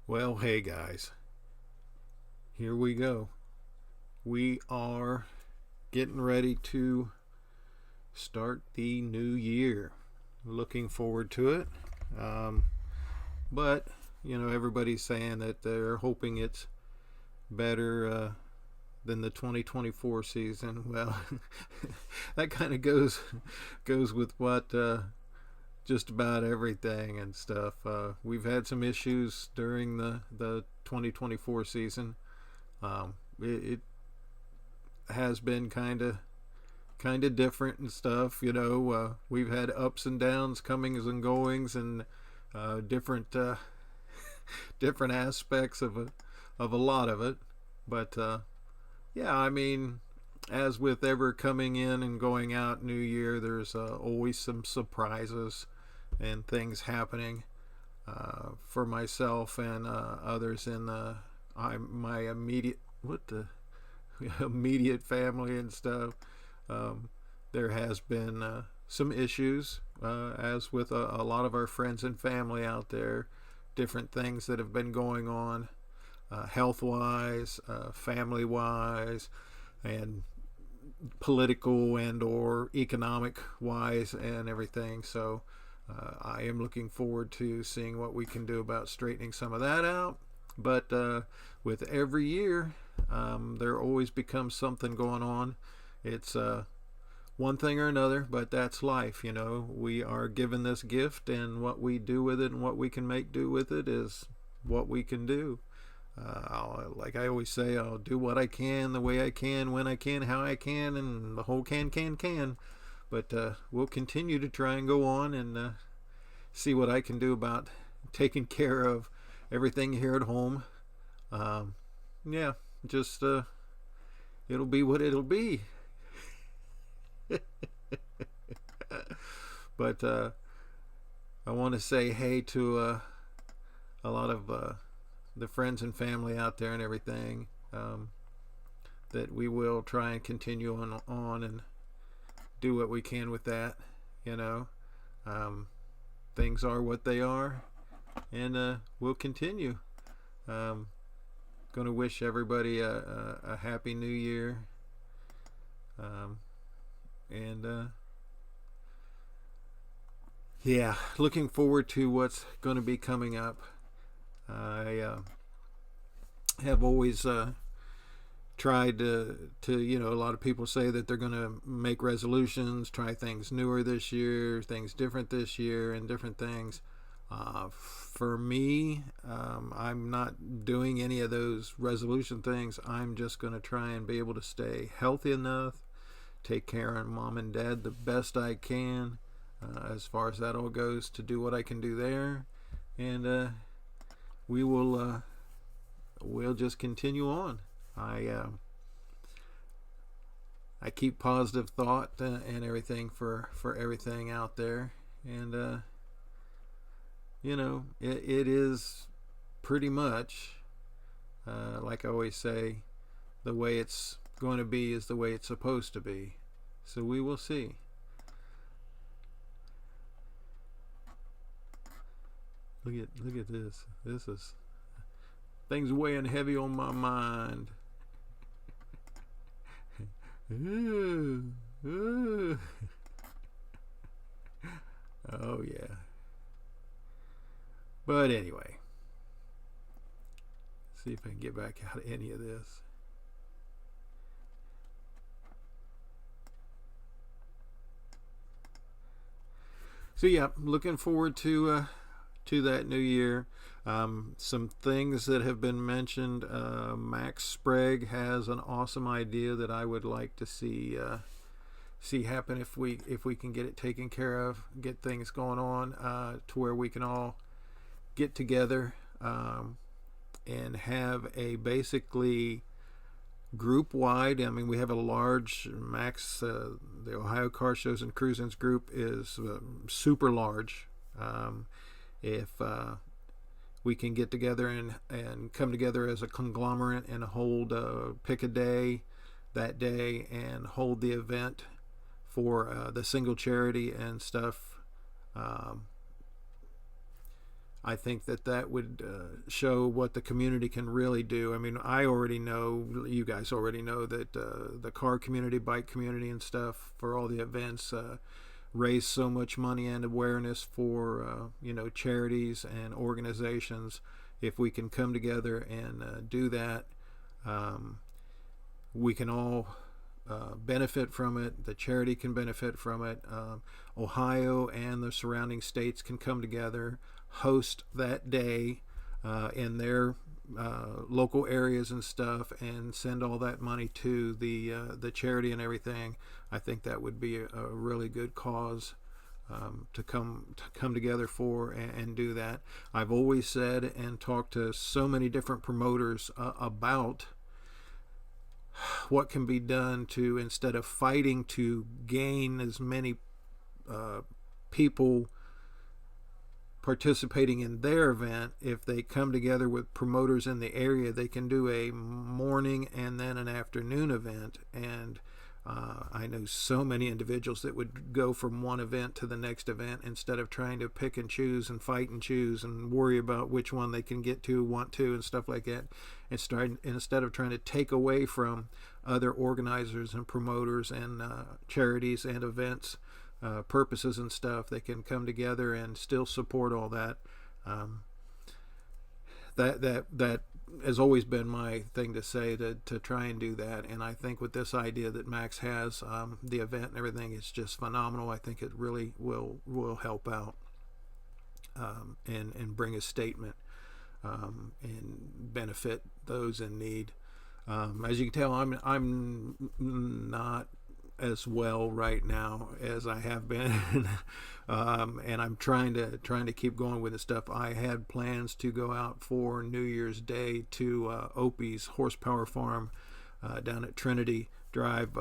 Well, hey guys, here we go. We are getting ready to start the new year. Looking forward to it. Um, but, everybody's saying that they're hoping it's better than the 2024 season. Well, that kind of goes with what just about everything and stuff. We've had some issues during the 2024 season. It has been kind of different and stuff. We've had ups and downs, comings and goings, and different different aspects of a lot of it. But yeah, I mean, as with ever coming in and going out New Year, there's always some surprises and things happening for myself and others in my immediate what the immediate family and stuff. Um, there has been some issues, as with a lot of our friends and family out there. Different things that have been going on, health wise, family wise, and political and or economic wise and everything. So I am looking forward to seeing what we can do about straightening some of that out. But with every year, there always becomes something going on. It's one thing or another, but that's life. We are given this gift, and what we do with it and what we can make do with it is what we can do. Like I always say, I'll do what I can, the way I can, when I can, how I can, and the whole can. But we'll continue to try and go on and see what I can do about taking care of everything here at home. Um, yeah, just it'll be what it'll be. But I want to say hey to a lot of the friends and family out there and everything. That we will try and continue on and do what we can with that. You know, um, things are what they are, and we'll continue. Um, Going to wish everybody a happy new year. Um, and yeah, looking forward to what's going to be coming up. I have always tried to, a lot of people say that they're going to make resolutions, try things newer this year, things different this year, and different things. For me, I'm not doing any of those resolution things. I'm just going to try and be able to stay healthy enough, take care of mom and dad the best I can, as far as that all goes, to do what I can do there, and we will we'll just continue on. I uh, I keep positive thought and everything for everything out there, and it is pretty much like I always say, the way it's going to be is the way it's supposed to be. So we will see. Look at this. This is things weighing heavy on my mind. Ooh, ooh. Oh yeah. But anyway, see if I can get back out of any of this. So yeah, looking forward to that new year. Some things that have been mentioned. Max Sprague has an awesome idea that I would like to see happen if we can get it taken care of, get things going on to where we can all get together and have a basically group wide. I mean, we have a large Max. The Ohio Car Shows and Cruisins group is super large. If we can get together and come together as a conglomerate and hold pick a day that day and hold the event for the single charity and stuff. Um, I think that would show what the community can really do. I mean, I already know, you guys already know that the car community, bike community, and stuff for all the events raise so much money and awareness for charities and organizations. If we can come together and do that, we can all benefit from it. The charity can benefit from it. Ohio and the surrounding states can come together, host that day in their local areas and stuff, and send all that money to the charity and everything. I think that would be a really good cause to come together for and do that. I've always said and talked to so many different promoters about what can be done to, instead of fighting to gain as many people participating in their event, if they come together with promoters in the area, they can do a morning and then an afternoon event. And I know so many individuals that would go from one event to the next event instead of trying to pick and choose and fight and choose and worry about which one they can get to, want to, and stuff like that. Instead of trying to take away from other organizers and promoters and charities and events purposes and stuff, they can come together and still support all that. That has always been my thing to say, to try and do that. And I think with this idea that Max has, the event and everything, is just phenomenal. I think it really will help out and bring a statement and benefit those in need. As you can tell, I'm not as well right now as I have been, and I'm trying to keep going with this stuff. I had plans to go out for New Year's Day to Opie's horsepower farm down at Trinity Drive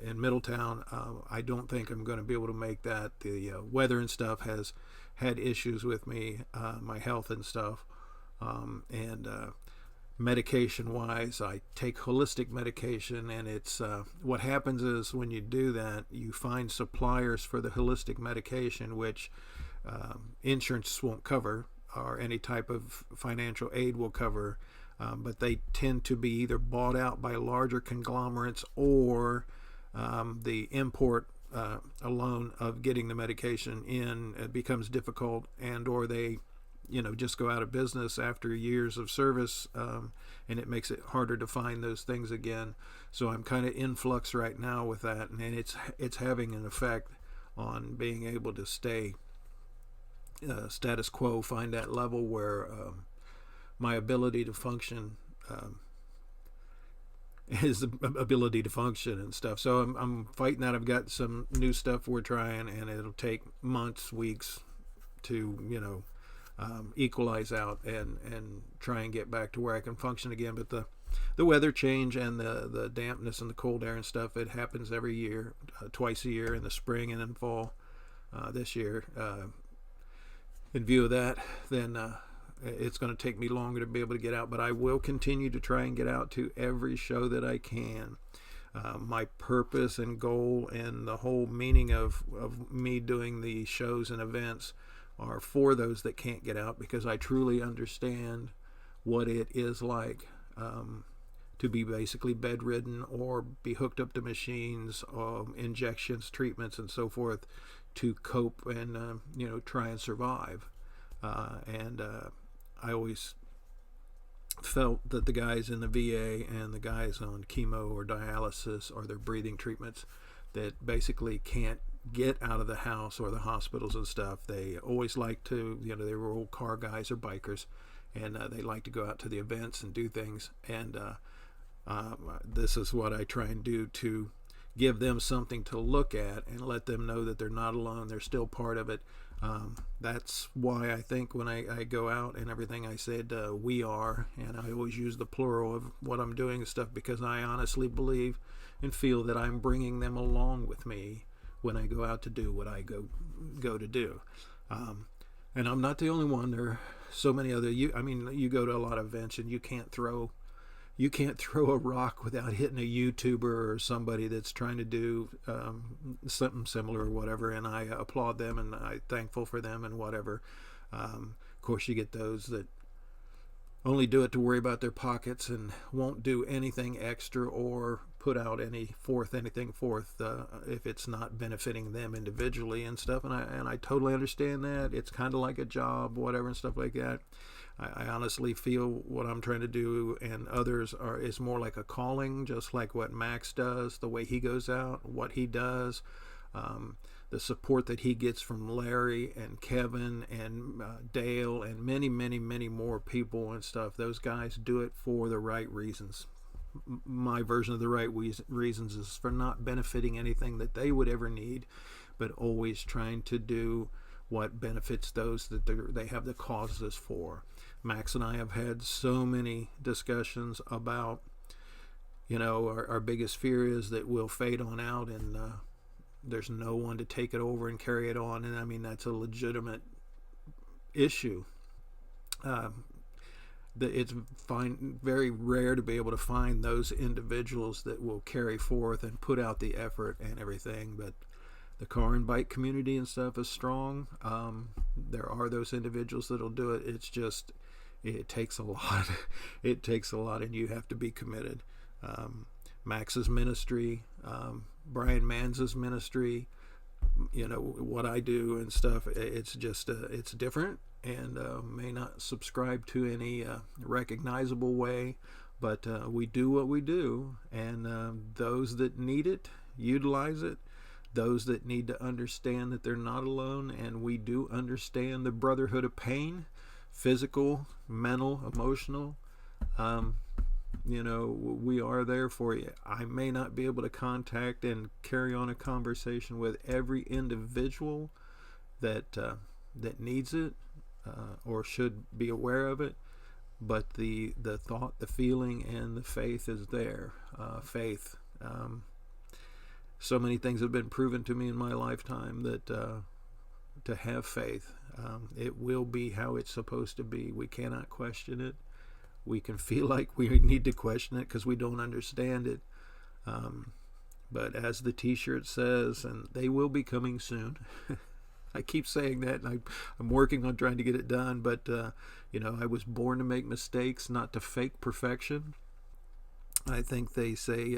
in Middletown. I don't think I'm going to be able to make that. The weather and stuff has had issues with me, my health and stuff, and medication wise, I take holistic medication, and it's what happens is when you do that, you find suppliers for the holistic medication, which insurance won't cover, or any type of financial aid will cover, but they tend to be either bought out by larger conglomerates, or the import alone of getting the medication in becomes difficult, and or they just go out of business after years of service, and it makes it harder to find those things again. So I'm kind of in flux right now with that, and it's having an effect on being able to stay status quo, find that level where my ability to function is the ability to function and stuff. So I'm fighting that. I've got some new stuff we're trying, and it'll take months, weeks to equalize out and try and get back to where I can function again. But the weather change and the dampness and the cold air and stuff, it happens every year, twice a year, in the spring and in fall. This year, in view of that, then it's going to take me longer to be able to get out, but I will continue to try and get out to every show that I can. My purpose and goal and the whole meaning of me doing the shows and events are for those that can't get out, because I truly understand what it is like to be basically bedridden or be hooked up to machines, injections, treatments, and so forth, to cope and try and survive. And I always felt that the guys in the VA and the guys on chemo or dialysis or their breathing treatments that basically can't get out of the house or the hospitals and stuff, they always like to, they were old car guys or bikers, and they like to go out to the events and do things. And this is what I try and do, to give them something to look at and let them know that they're not alone, they're still part of it. That's why I think when I go out and everything, I said we are, and I always use the plural of what I'm doing and stuff, because I honestly believe and feel that I'm bringing them along with me when I go out to do what I go to do. And I'm not the only one. There are so many other, you go to a lot of events, and you can't throw a rock without hitting a YouTuber or somebody that's trying to do something similar or whatever, and I applaud them and I'm thankful for them and whatever. Of course, you get those that only do it to worry about their pockets and won't do anything extra or put out anything forth if it's not benefiting them individually and stuff. And I totally understand that. It's kind of like a job, whatever, and stuff like that. I honestly feel what I'm trying to do and others is more like a calling, just like what Max does, the way he goes out, what he does, the support that he gets from Larry and Kevin and Dale and many, many, many more people and stuff. Those guys do it for the right reasons. My version of the right reasons is for not benefiting anything that they would ever need, but always trying to do what benefits those that they have the causes for. Max and I have had so many discussions about, our biggest fear is that we'll fade on out and there's no one to take it over and carry it on. And I mean, that's a legitimate issue. It's very rare to be able to find those individuals that will carry forth and put out the effort and everything. But the car and bike community and stuff is strong. There are those individuals that'll do it. It's just, it takes a lot. It takes a lot, and you have to be committed. Max's ministry, Brian Manz's ministry, what I do and stuff, it's just it's different, and may not subscribe to any recognizable way, but we do what we do, and those that need it utilize it. Those that need to understand that they're not alone, and we do understand the Brotherhood of PAIN, physical, mental, emotional. We are there for you. I may not be able to contact and carry on a conversation with every individual that needs it or should be aware of it, but the thought, the feeling, and the faith is there. Faith. So many things have been proven to me in my lifetime that to have faith, it will be how it's supposed to be. We cannot question it. We can feel like we need to question it because we don't understand it. But as the t-shirt says, and they will be coming soon. I keep saying that, and I'm working on trying to get it done. But, I was born to make mistakes, not to fake perfection. I think they say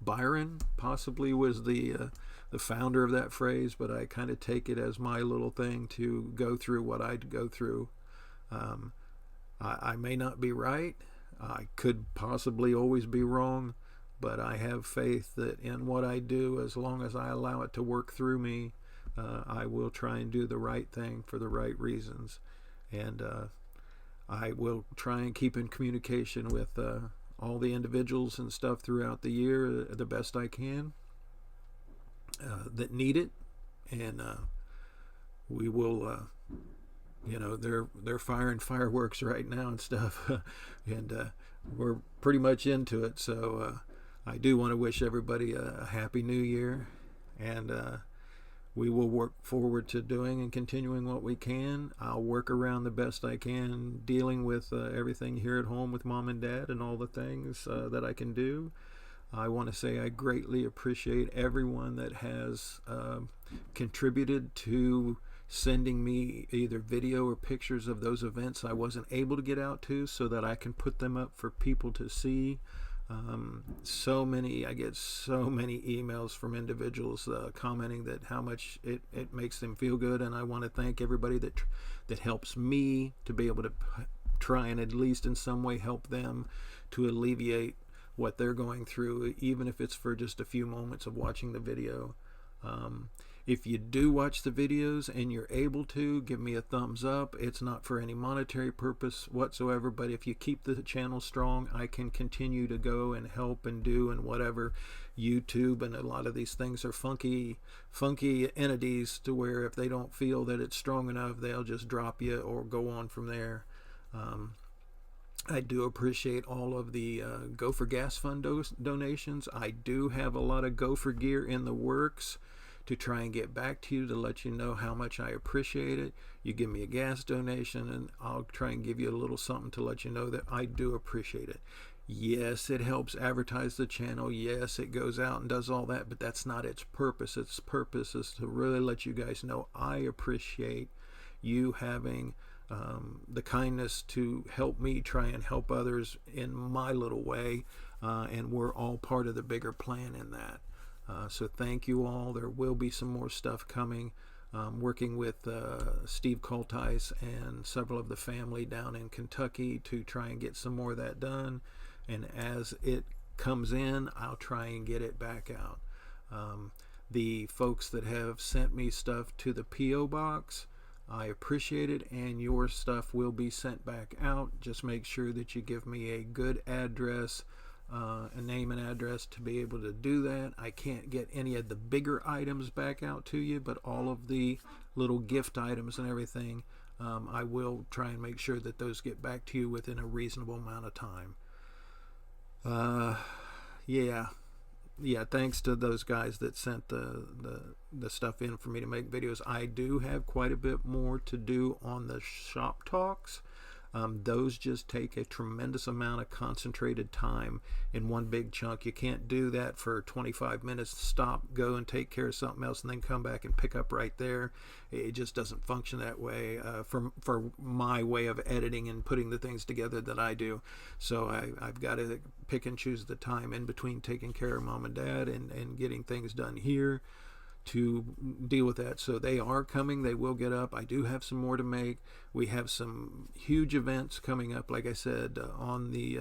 Byron possibly was the founder of that phrase, but I kind of take it as my little thing to go through what I'd go through. I may not be right. I could possibly always be wrong, but I have faith that in what I do, as long as I allow it to work through me, I will try and do the right thing for the right reasons. And I will try and keep in communication with all the individuals and stuff throughout the year the best I can that need it. And we will... they're firing fireworks right now and stuff, and we're pretty much into it. So I do want to wish everybody a happy new year, and we will work forward to doing and continuing what we can. I'll work around the best I can, dealing with everything here at home with mom and dad and all the things that I can do. I want to say I greatly appreciate everyone that has contributed to sending me either video or pictures of those events I wasn't able to get out to, so that I can put them up for people to see. I get so many emails from individuals commenting that how much it makes them feel good, and I want to thank everybody that helps me to be able to try and at least in some way help them to alleviate what they're going through, even if it's for just a few moments of watching the video. If you do watch the videos and you're able to, give me a thumbs up. It's not for any monetary purpose whatsoever, but if you keep the channel strong, I can continue to go and help and do and whatever. YouTube and a lot of these things are funky entities to where if they don't feel that it's strong enough, they'll just drop you or go on from there. I do appreciate all of the Go for Gas Fund donations. I do have a lot of Go for gear in the works to try and get back to you to let you know how much I appreciate it. You give me a gas donation and I'll try and give you a little something to let you know that I do appreciate it. Yes, it helps advertise the channel. Yes, it goes out and does all that, but that's not its purpose. Its purpose is to really let you guys know I appreciate you having the kindness to help me try and help others in my little way, and we're all part of the bigger plan in that. So thank you all. There will be some more stuff coming. Working with Steve Coltice and several of the family down in Kentucky to try and get some more of that done. And as it comes in, I'll try and get it back out. The folks that have sent me stuff to the P.O. box, I appreciate it, and your stuff will be sent back out. Just make sure that you give me a good address, a name and address to be able to do that. I can't get any of the bigger items back out to you, but all of the little gift items and everything, I will try and make sure that those get back to you within a reasonable amount of time. Yeah, thanks to those guys that sent the stuff in for me to make videos. I do have quite a bit more to do on the shop talks. Those just take a tremendous amount of concentrated time in one big chunk. You can't do that for 25 minutes, stop, go and take care of something else, and then come back and pick up right there. It just doesn't function that way for my way of editing and putting the things together that I do. So I've got to pick and choose the time in between taking care of mom and dad and getting things done here to deal with that. So they are coming. They will get up. I do have some more to make. We have some huge events coming up, like I said, on the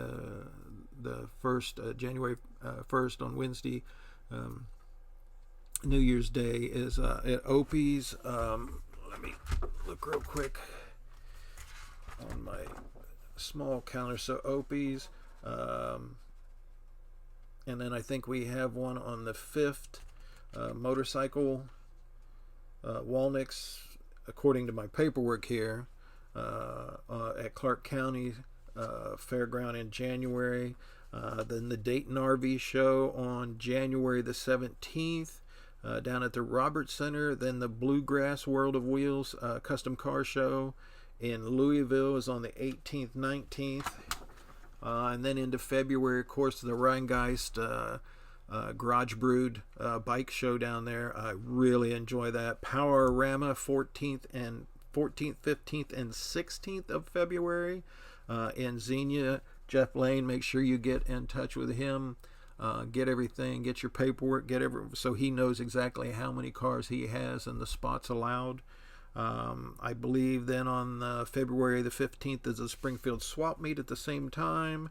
first January 1st on Wednesday. New Year's Day is at Opie's. Let me look real quick on my small counter. So Opie's, and then I think we have one on the 5th. Motorcycle Walnicks, according to my paperwork here, at Clark County Fairground in January. Then the Dayton RV Show on January the 17th down at the Roberts Center. Then the Bluegrass World of Wheels Custom Car Show in Louisville is on the 18th, 19th. And then into February, of course, the Rheingeist Garage Brewed bike show down there. I really enjoy that. Powerama 14th, 15th, and 16th of February in Xenia. Jeff Lane, make sure you get in touch with him. Get everything, get your paperwork, so he knows exactly how many cars he has and the spots allowed. I believe then on February the 15th is the Springfield Swap Meet at the same time.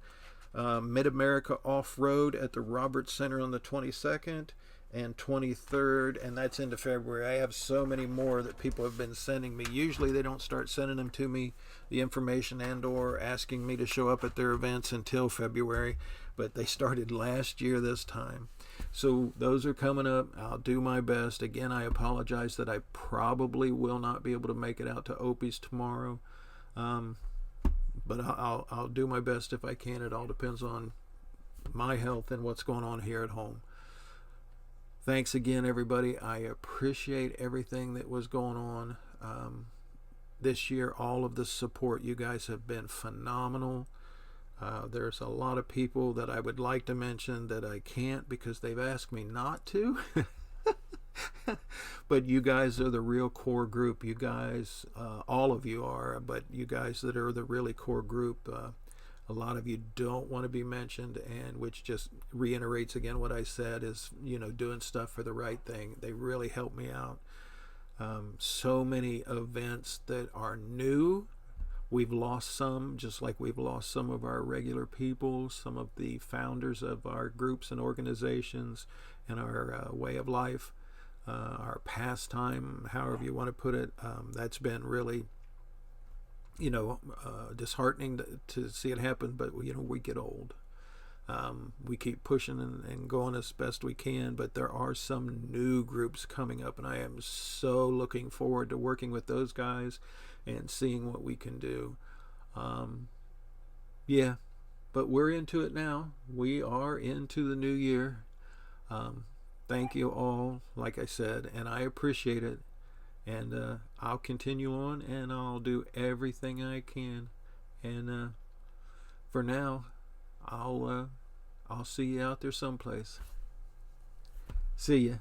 Mid-America Off-Road at the Roberts Center on the 22nd and 23rd, and that's into February. I have so many more that people have been sending me. Usually they don't start sending them to me, the information and or asking me to show up at their events until February, but they started last year this time. So those are coming up. I'll do my best. Again, I apologize that I probably will not be able to make it out to Opie's tomorrow. But I'll do my best if I can. It all depends on my health and what's going on here at home. Thanks again, everybody. I appreciate everything that was going on this year. All of the support. You guys have been phenomenal. There's a lot of people that I would like to mention that I can't because they've asked me not to. But you guys are the real core group. You guys, all of you are, but you guys that are the really core group, a lot of you don't want to be mentioned, and which just reiterates again what I said is, doing stuff for the right thing. They really help me out. So many events that are new. We've lost some, just like we've lost some of our regular people, some of the founders of our groups and organizations and our way of life. Our pastime, however you want to put it, that's been really, disheartening to see it happen. But we get old. We keep pushing and going as best we can. But there are some new groups coming up, and I am so looking forward to working with those guys and seeing what we can do. Yeah, but we're into it now. We are into the new year. Thank you all, like I said, and I appreciate it. And I'll continue on, and I'll do everything I can. And for now, I'll see you out there someplace. See ya.